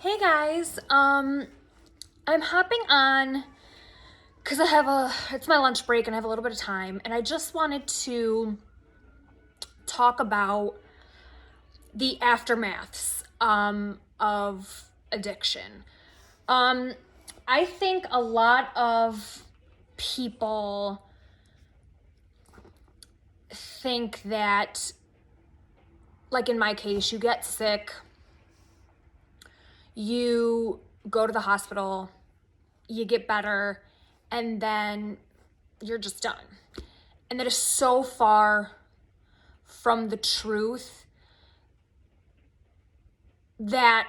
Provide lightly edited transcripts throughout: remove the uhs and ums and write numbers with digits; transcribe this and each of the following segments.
Hey guys, I'm hopping on because it's my lunch break and I have a little bit of time, and I just wanted to talk about the aftermaths of addiction. Um, I think a lot of people think that, like in my case, you get sick, you go to the hospital, you get better, and then you're just done. And that is so far from the truth that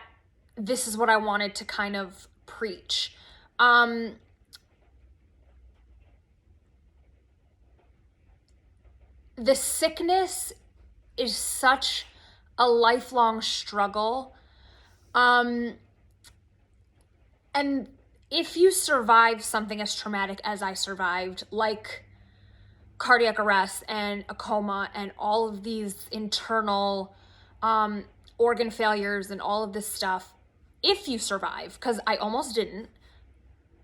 this is what I wanted to kind of preach. The sickness is such a lifelong struggle. And if you survive something as traumatic as I survived, like cardiac arrest and a coma and all of these internal organ failures and all of this stuff, if you survive, because I almost didn't,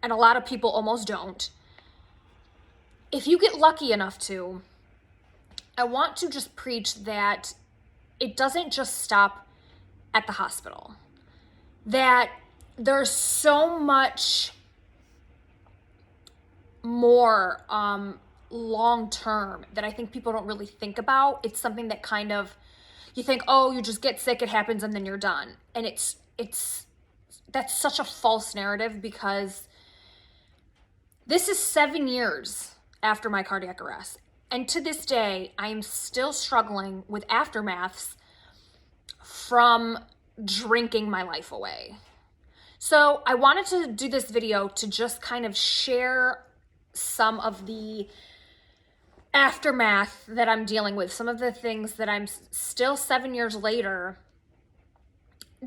and a lot of people almost don't, if you get lucky enough to, I want to just preach that it doesn't just stop at the hospital. That there's so much more long term that I think people don't really think about. It's something that kind of, you think, oh, you just get sick, it happens, and then you're done. And that's such a false narrative, because this is 7 years after my cardiac arrest. And to this day, I am still struggling with aftermaths from drinking my life away. So I wanted to do this video to just kind of share some of the aftermath that I'm dealing with, some of the things that I'm still 7 years later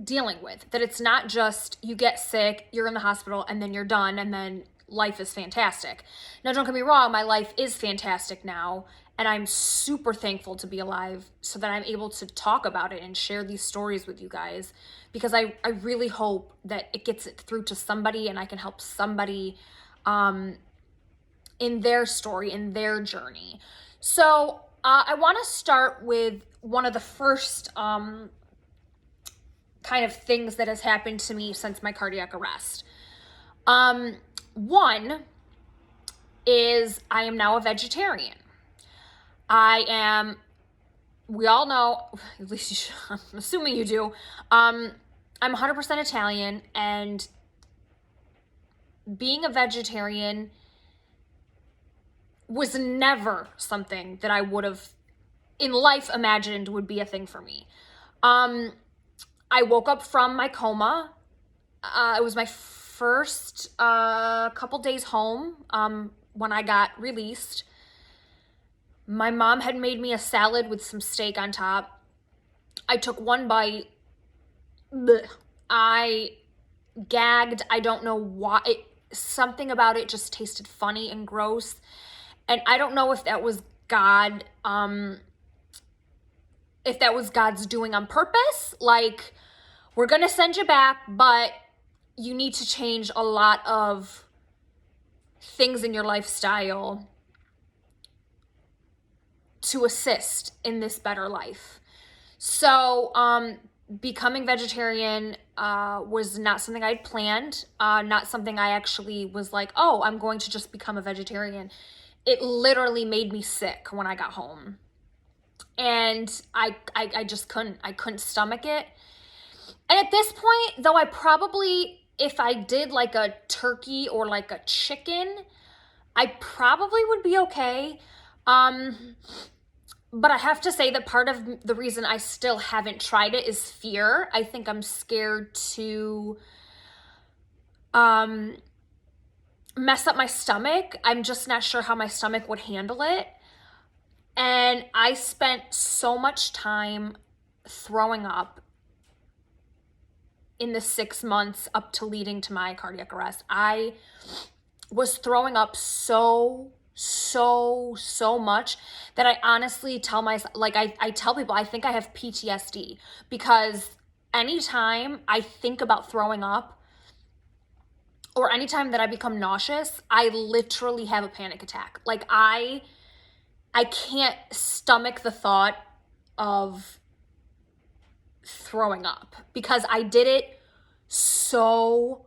dealing with. That it's not just you get sick, you're in the hospital, and then you're done, and then life is fantastic. Now, don't get me wrong, my life is fantastic now, and I'm super thankful to be alive so that I'm able to talk about it and share these stories with you guys, because I really hope that it gets it through to somebody and I can help somebody in their story, in their journey. So I want to start with one of the first kind of things that has happened to me since my cardiac arrest. One is I am now a vegetarian. We all know, at least you should, I'm assuming you do, I'm 100% Italian, and being a vegetarian was never something that I would have in life imagined would be a thing for me. I woke up from my coma. It was my first couple days home when I got released. My mom had made me a salad with some steak on top. I took one bite. Blech. I gagged. I don't know why. Something about it just tasted funny and gross. And I don't know if that was God, if that was God's doing on purpose. Like, we're going to send you back, but you need to change a lot of things in your lifestyle to assist in this better life. So, becoming vegetarian was not something I'd planned, not something I actually was like, oh, I'm going to just become a vegetarian. It literally made me sick when I got home. And I just couldn't stomach it. And at this point, though, I probably, if I did like a turkey or like a chicken, I probably would be okay. But I have to say that part of the reason I still haven't tried it is fear. I think I'm scared to mess up my stomach. I'm just not sure how my stomach would handle it. And I spent so much time throwing up in the 6 months up to leading to my cardiac arrest. I was throwing up so much that I honestly tell myself, like I tell people, I think I have PTSD, because anytime I think about throwing up or anytime that I become nauseous, I literally have a panic attack. Like I can't stomach the thought of throwing up because I did it so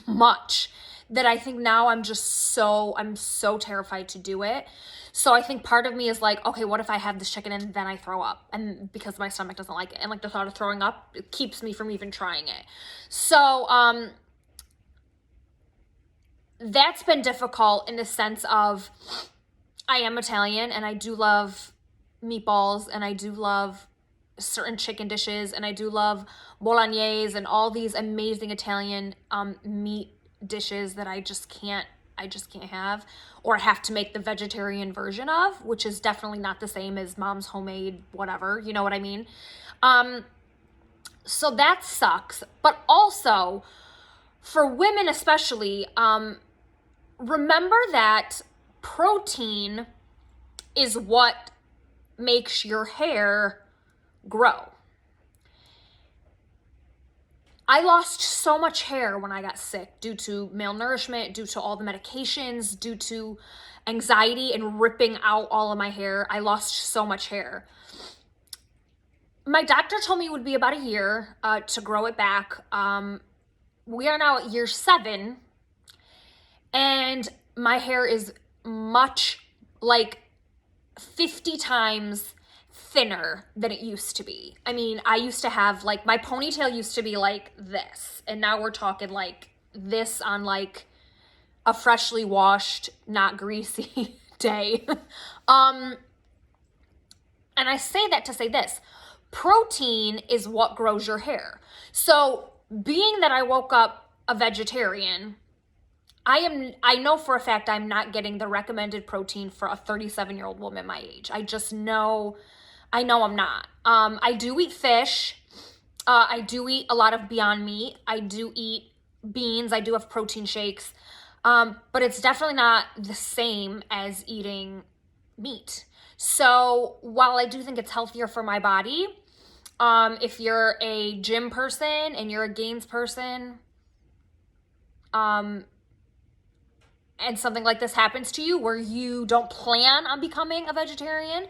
much that I think now I'm so terrified to do it. So I think part of me is like, okay, what if I have this chicken and then I throw up? And because my stomach doesn't like it. And like the thought of throwing up, it keeps me from even trying it. So that's been difficult in the sense of I am Italian and I do love meatballs and I do love certain chicken dishes and I do love bolognese and all these amazing Italian meat dishes that I just can't have, or I have to make the vegetarian version of, which is definitely not the same as mom's homemade whatever, you know what I mean? So that sucks. But also for women especially, remember that protein is what makes your hair grow. I lost so much hair when I got sick due to malnourishment, due to all the medications, due to anxiety and ripping out all of my hair. I lost so much hair. My doctor told me it would be about a year to grow it back. We are now at year 7, and my hair is much, like 50 times thinner than it used to be. I mean, I used to have like, my ponytail used to be like this, and now we're talking like this on like a freshly washed, not greasy day. And I say that to say this: protein is what grows your hair. So being that I woke up a vegetarian, I know for a fact I'm not getting the recommended protein for a 37-year-old woman my age. I know I'm not. I do eat fish. I do eat a lot of Beyond Meat. I do eat beans. I do have protein shakes. But it's definitely not the same as eating meat. So while I do think it's healthier for my body, if you're a gym person and you're a gains person, and something like this happens to you where you don't plan on becoming a vegetarian,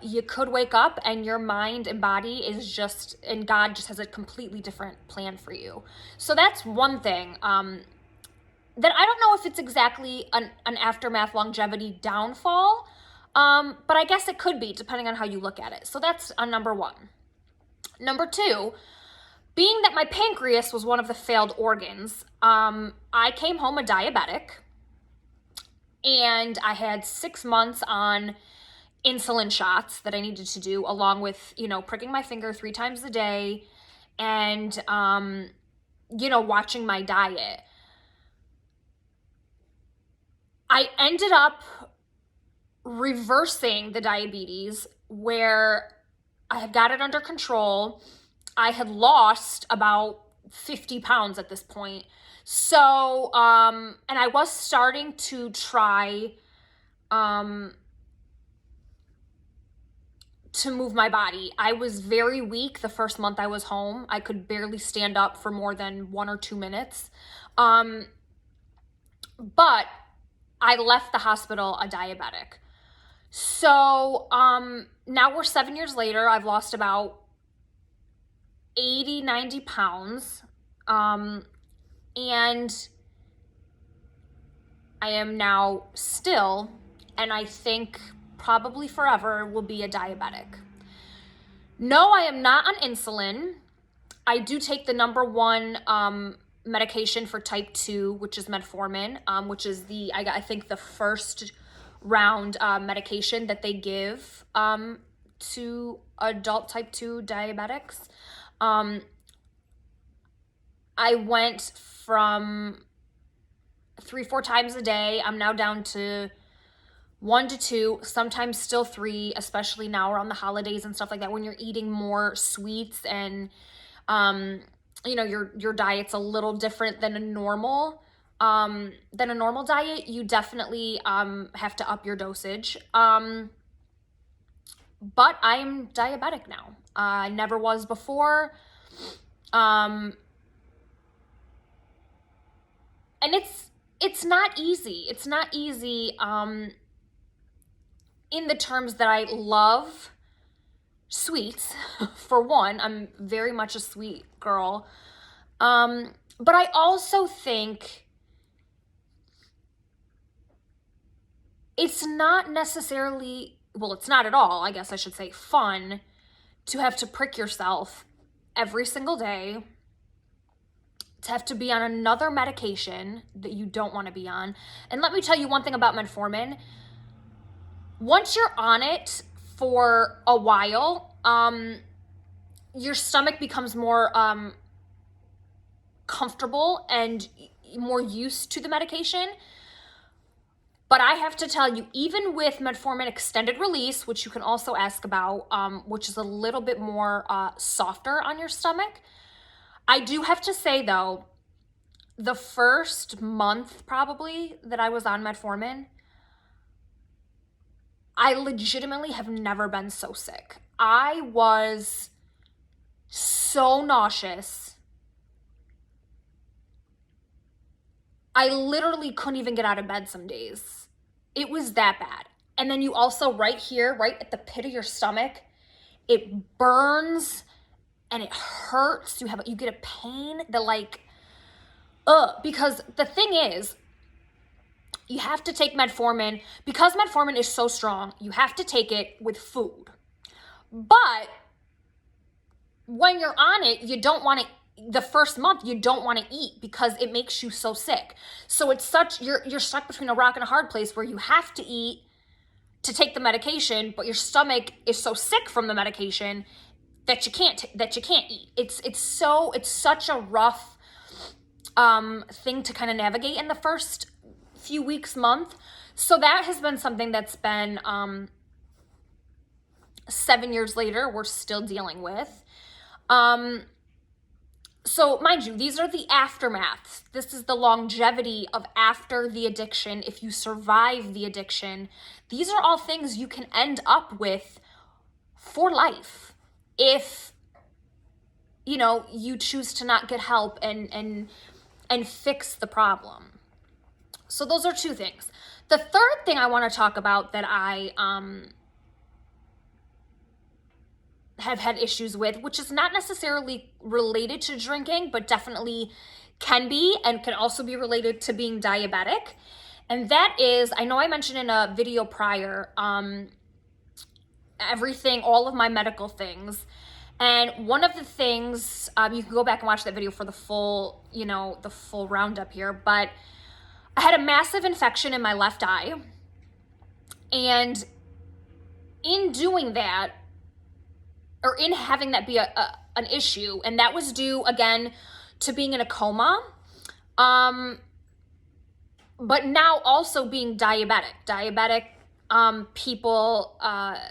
you could wake up and your mind and body is just, and God just has a completely different plan for you. So that's one thing. That I don't know if it's exactly an aftermath longevity downfall, but I guess it could be depending on how you look at it. So that's number 1. Number 2, being that my pancreas was one of the failed organs, I came home a diabetic, and I had 6 months on insulin shots that I needed to do, along with, pricking my finger 3 times a day and, watching my diet. I ended up reversing the diabetes where I had got it under control. I had lost about 50 pounds at this point. So, and I was starting to try to move my body. I was very weak the first month I was home. I could barely stand up for more than 1 or 2 minutes. But I left the hospital a diabetic. So now we're 7 years later. I've lost about 80, 90 pounds. And I am now still, and I think probably forever, will be a diabetic. No, I am not on insulin. I do take the number 1 medication for type 2, which is metformin, which is I think the first round medication that they give to adult type 2 diabetics. I went from 3-4 times a day. I'm now down to 1 to 2, sometimes still 3, especially now around the holidays and stuff like that, when you're eating more sweets and your diet's a little different than a normal diet. You definitely have to up your dosage. But I'm diabetic now. I never was before. And it's not easy. It's not easy in the terms that I love sweets. For one, I'm very much a sweet girl. But I also think it's not necessarily, well, it's not at all, I guess I should say, fun to have to prick yourself every single day, to have to be on another medication that you don't want to be on. And let me tell you one thing about metformin. Once you're on it for a while, your stomach becomes more comfortable and more used to the medication. But I have to tell you, even with metformin extended release, which you can also ask about, which is a little bit more softer on your stomach, I do have to say though, the first month probably that I was on metformin, I legitimately have never been so sick. I was so nauseous. I literally couldn't even get out of bed some days. It was that bad. And then you also, right here, right at the pit of your stomach, it burns and it hurts. You get a pain that like, because the thing is, you have to take metformin. Because metformin is so strong, you have to take it with food. But when you're on it, you don't want to, the first month, you don't want to eat because it makes you so sick. So it's you're stuck between a rock and a hard place where you have to eat to take the medication, but your stomach is so sick from the medication that you can't eat. It's such a rough thing to kind of navigate in the first few weeks, month. So that has been something that's been 7 years later, we're still dealing with. So mind you, these are the aftermaths. This is the longevity of after the addiction. If you survive the addiction, these are all things you can end up with for life if, you know, you choose to not get help and fix the problem. So those are two things. The third thing I want to talk about that I have had issues with, which is not necessarily related to drinking, but definitely can be and can also be related to being diabetic. And that is, I know I mentioned in a video prior, all of my medical things. And one of the things, you can go back and watch that video for the full roundup here, but I had a massive infection in my left eye. And in doing that, or in having that be an issue, and that was due, again, to being in a coma, but now also being diabetic. Diabetic people,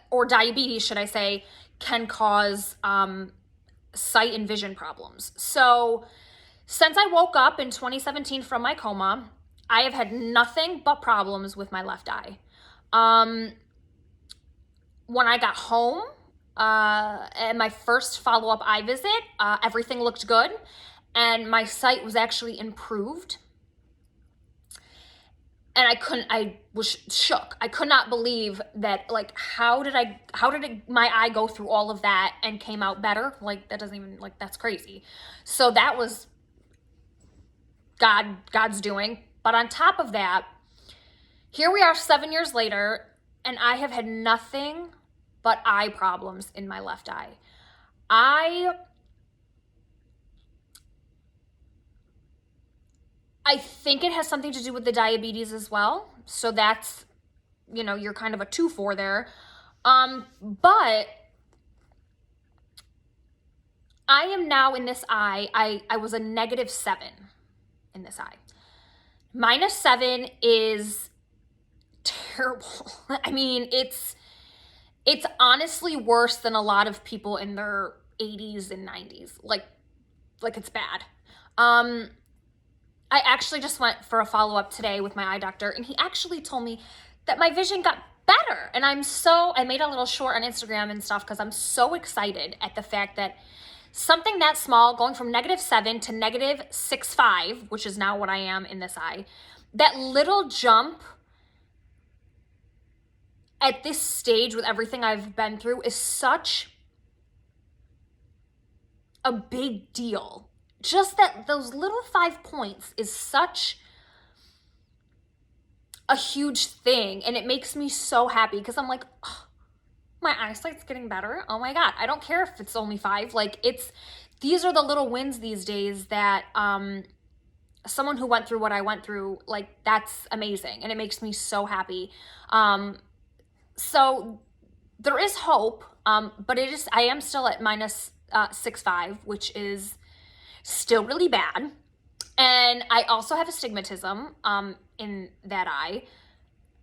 or diabetes, should I say, can cause sight and vision problems. So since I woke up in 2017 from my coma, I have had nothing but problems with my left eye. When I got home, at my first follow-up eye visit, everything looked good and my sight was actually improved. And I was shook. I could not believe that, like, how did my eye go through all of that and came out better? Like, that doesn't even, like, that's crazy. So that was God's doing. But on top of that, here we are 7 years later, and I have had nothing but eye problems in my left eye. I think it has something to do with the diabetes as well. So that's, you're kind of a 2-4 there. But I am now in this eye, I was a -7 in this eye. -7 is terrible. I mean, it's honestly worse than a lot of people in their 80s and 90s. Like it's bad. I actually just went for a follow-up today with my eye doctor, and he actually told me that my vision got better. And I made a little short on Instagram and stuff because I'm so excited at the fact that something that small, going from -7 to -6.5, which is now what I am in this eye, that little jump at this stage with everything I've been through is such a big deal. Just that those little 5 points is such a huge thing, and it makes me so happy because I'm like, oh, my eyesight's getting better. Oh my God, I don't care if it's only 5. Like, these are the little wins these days that someone who went through what I went through, like, that's amazing, and it makes me so happy. So there is hope, but I am still at -6.5, which is still really bad. And I also have astigmatism in that eye.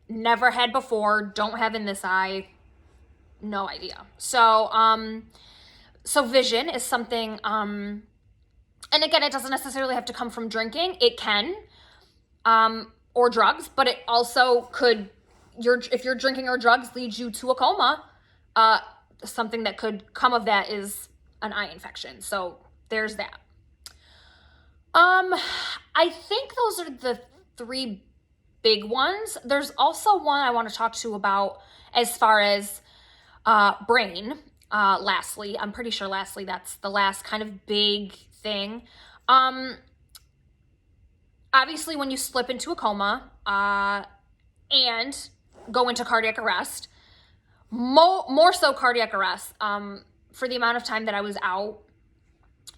Never had before, don't have in this eye, no idea. So vision is something, and again, it doesn't necessarily have to come from drinking. It can, or drugs, but it also could, if your drinking or drugs leads you to a coma, something that could come of that is an eye infection. So there's that. I think those are the 3 big ones. There's also one I want to talk to about as far as brain. Lastly, I'm pretty sure that's the last kind of big thing. Obviously, when you slip into a coma and go into cardiac arrest, more so cardiac arrest, for the amount of time that I was out,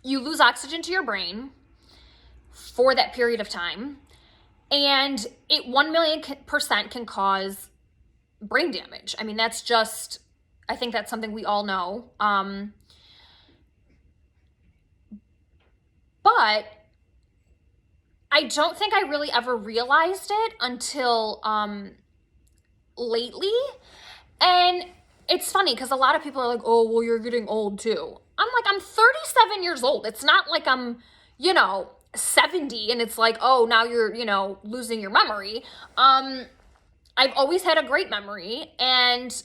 you lose oxygen to your brain for that period of time, and it 1,000,000% can cause brain damage. I mean, that's just, I think that's something we all know. But I don't think I really ever realized it until lately. And it's funny because a lot of people are like, oh, well, you're getting old too. I'm like, I'm 37 years old. It's not like I'm, 70 and it's like, oh, now you're, losing your memory. I've always had a great memory, and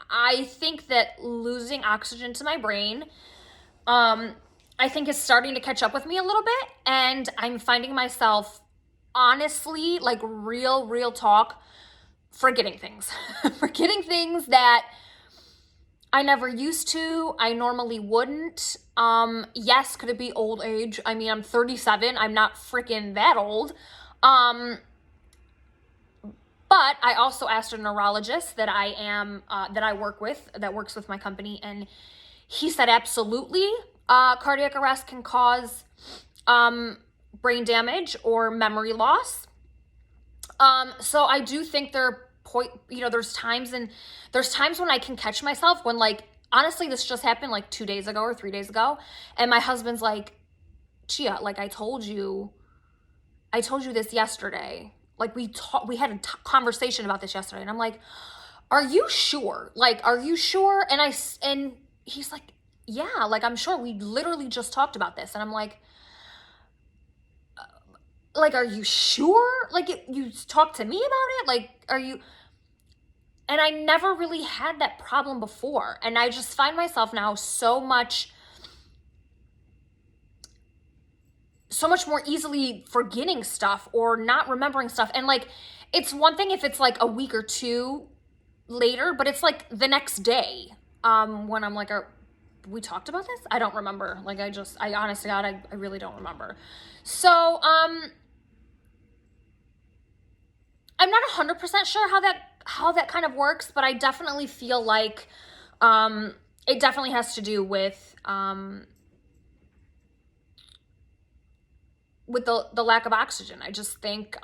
I think that losing oxygen to my brain, I think is starting to catch up with me a little bit, and I'm finding myself honestly, like real talk, forgetting things. Forgetting things that I never used to, I normally wouldn't. Yes, could it be old age? I mean, I'm 37, I'm not freaking that old. But I also asked a neurologist that I work with, that works with my company, and he said absolutely, cardiac arrest can cause brain damage or memory loss. So I do think there's times when I can catch myself when, like, honestly, this just happened like 2 days ago or 3 days ago, and my husband's like, Chia, like, I told you this yesterday. Like, we had a conversation about this yesterday, and I'm like, are you sure? Like, are you sure? And he's like, yeah, like, I'm sure. We literally just talked about this. And I'm like, are you sure? Like, you talked to me about it? Like, are you? And I never really had that problem before. And I just find myself now so much more easily forgetting stuff or not remembering stuff. And, like, it's one thing if it's like a week or 2 later, but it's like the next day, when I'm like, we talked about this? I don't remember. Like, I honestly, God, I really don't remember. So, I'm not 100% sure how that kind of works, but I definitely feel like, it definitely has to do with the lack of oxygen. I just think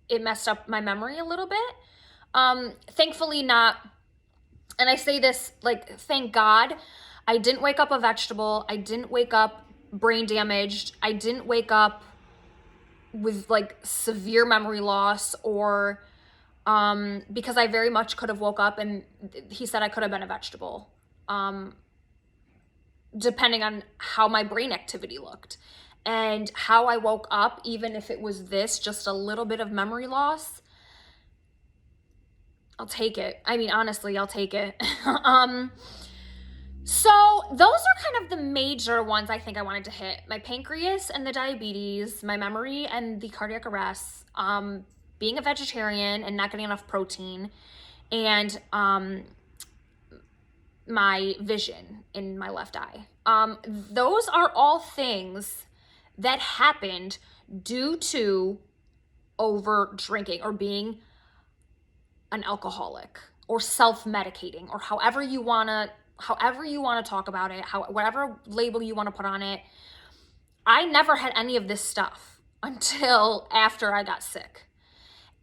it messed up my memory a little bit. Thankfully not, and I say this, like, thank God, I didn't wake up a vegetable. I didn't wake up brain damaged. I didn't wake up with, like, severe memory loss, or because I very much could have woke up and he said I could have been a vegetable. Depending on how my brain activity looked and how I woke up, even if it was just a little bit of memory loss, I'll take it. I mean, honestly, I'll take it. those are kind of the major ones I think I wanted to hit. My pancreas and the diabetes, my memory and the cardiac arrest, being a vegetarian and not getting enough protein, and my vision in my left eye. Those are all things that happened due to over drinking or being an alcoholic or self-medicating, or however you want to talk about it, whatever label you want to put on it. I never had any of this stuff until after I got sick.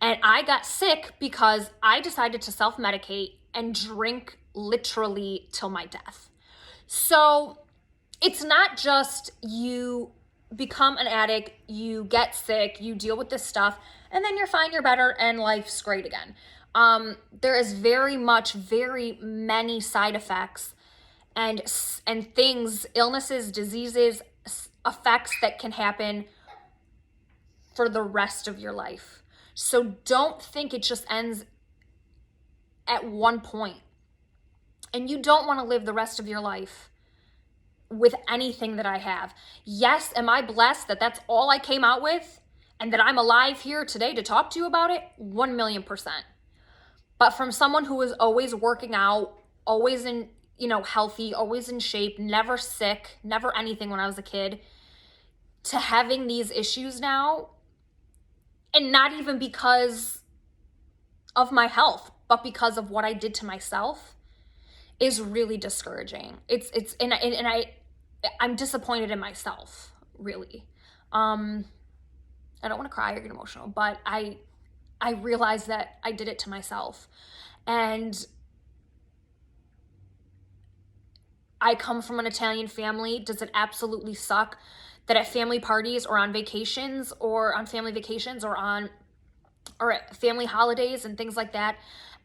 And I got sick because I decided to self-medicate and drink literally till my death. So it's not just you become an addict, you get sick, you deal with this stuff, and then you're fine, you're better, and life's great again. There is very many side effects and things, illnesses, diseases, effects that can happen for the rest of your life. So don't think it just ends at one point. And you don't want to live the rest of your life with anything that I have. Yes, am I blessed that that's all I came out with and that I'm alive here today to talk to you about it? 1,000,000%. But from someone who was always working out, always in, healthy, always in shape, never sick, never anything when I was a kid, to having these issues now, and not even because of my health, but because of what I did to myself, is really discouraging. I'm disappointed in myself, really. I don't want to cry or get emotional, but I realized that I did it to myself. And I come from an Italian family. Does it absolutely suck that at family parties or on vacations or on family vacations or at family holidays and things like that,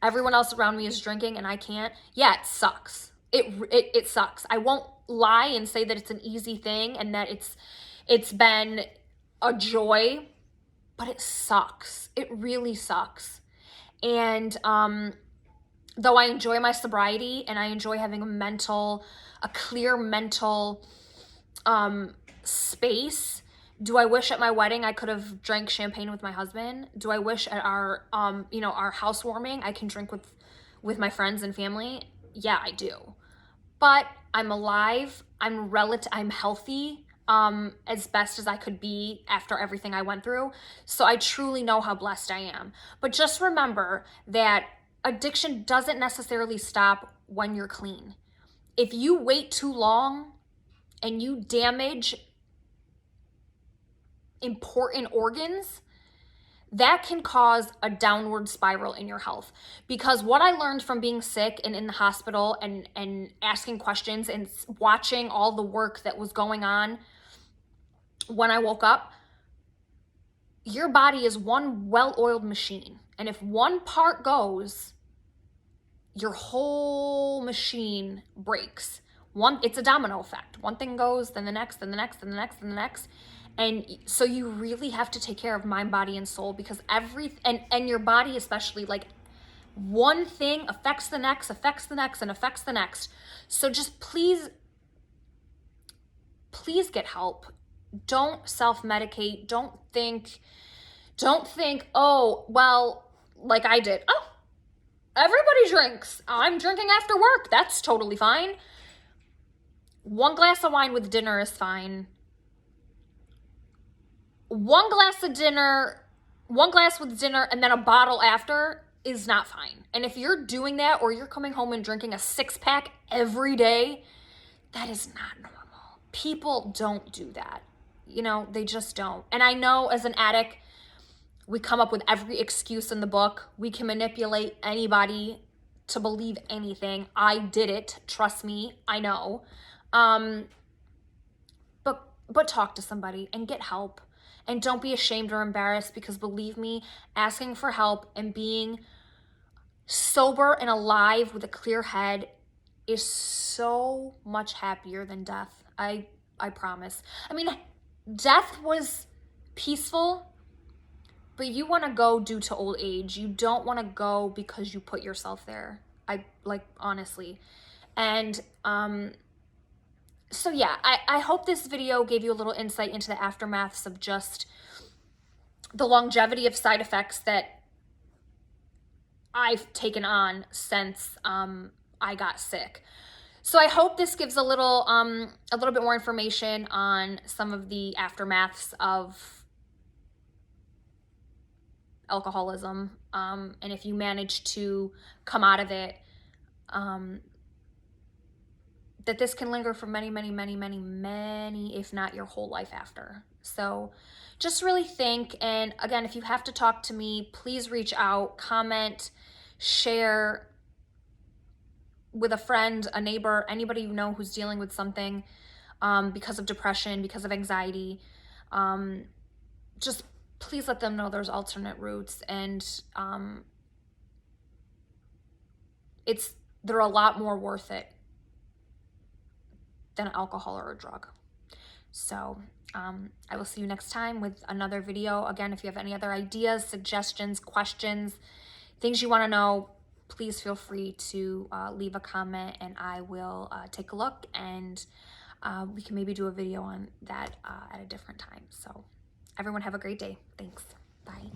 everyone else around me is drinking and I can't? Yeah, it sucks. It sucks. I won't lie and say that it's an easy thing and that it's been a joy, but it sucks. It really sucks. And though I enjoy my sobriety and I enjoy having a clear mental space, do I wish at my wedding I could have drank champagne with my husband? Do I wish at our our housewarming I can drink with my friends and family? Yeah, I do. But I'm alive. I'm healthy. As best as I could be after everything I went through. So I truly know how blessed I am. But just remember that addiction doesn't necessarily stop when you're clean. If you wait too long and you damage important organs, that can cause a downward spiral in your health. Because what I learned from being sick and in the hospital and asking questions and watching all the work that was going on when I woke up, your body is one well-oiled machine. And if one part goes, your whole machine breaks. It's a domino effect. One thing goes, then the next, then the next, then the next, then the next. And so you really have to take care of mind, body, and soul, because and your body especially, like one thing affects the next, and affects the next. So just please get help. Don't self-medicate. Don't think, oh, well, like I did. Oh, everybody drinks. I'm drinking after work. That's totally fine. One glass of wine with dinner is fine. One glass with dinner and then a bottle after is not fine. And if you're doing that, or you're coming home and drinking a 6-pack every day, that is not normal. People don't do that. They just don't. And I know as an addict, we come up with every excuse in the book. We can manipulate anybody to believe anything. I did it. Trust me. I know. But talk to somebody and get help. And don't be ashamed or embarrassed, because believe me, asking for help and being sober and alive with a clear head is so much happier than death. I promise. I mean, death was peaceful, but you want to go due to old age. You don't want to go because you put yourself there. Honestly. And So yeah, I hope this video gave you a little insight into the aftermaths of just the longevity of side effects that I've taken on since I got sick. So I hope this gives a little bit more information on some of the aftermaths of alcoholism, and if you manage to come out of it, that this can linger for many, many, many, many, many, if not your whole life after. So just really think. And again, if you have to talk to me, please reach out, comment, share with a friend, a neighbor, anybody you know who's dealing with something because of depression, because of anxiety. Just please let them know there's alternate routes, and they're a lot more worth it than alcohol or a drug. So I will see you next time with another video. Again, if you have any other ideas, suggestions, questions, things you want to know, please feel free to leave a comment, and I will take a look, and we can maybe do a video on that at a different time. So everyone have a great day. Thanks. Bye.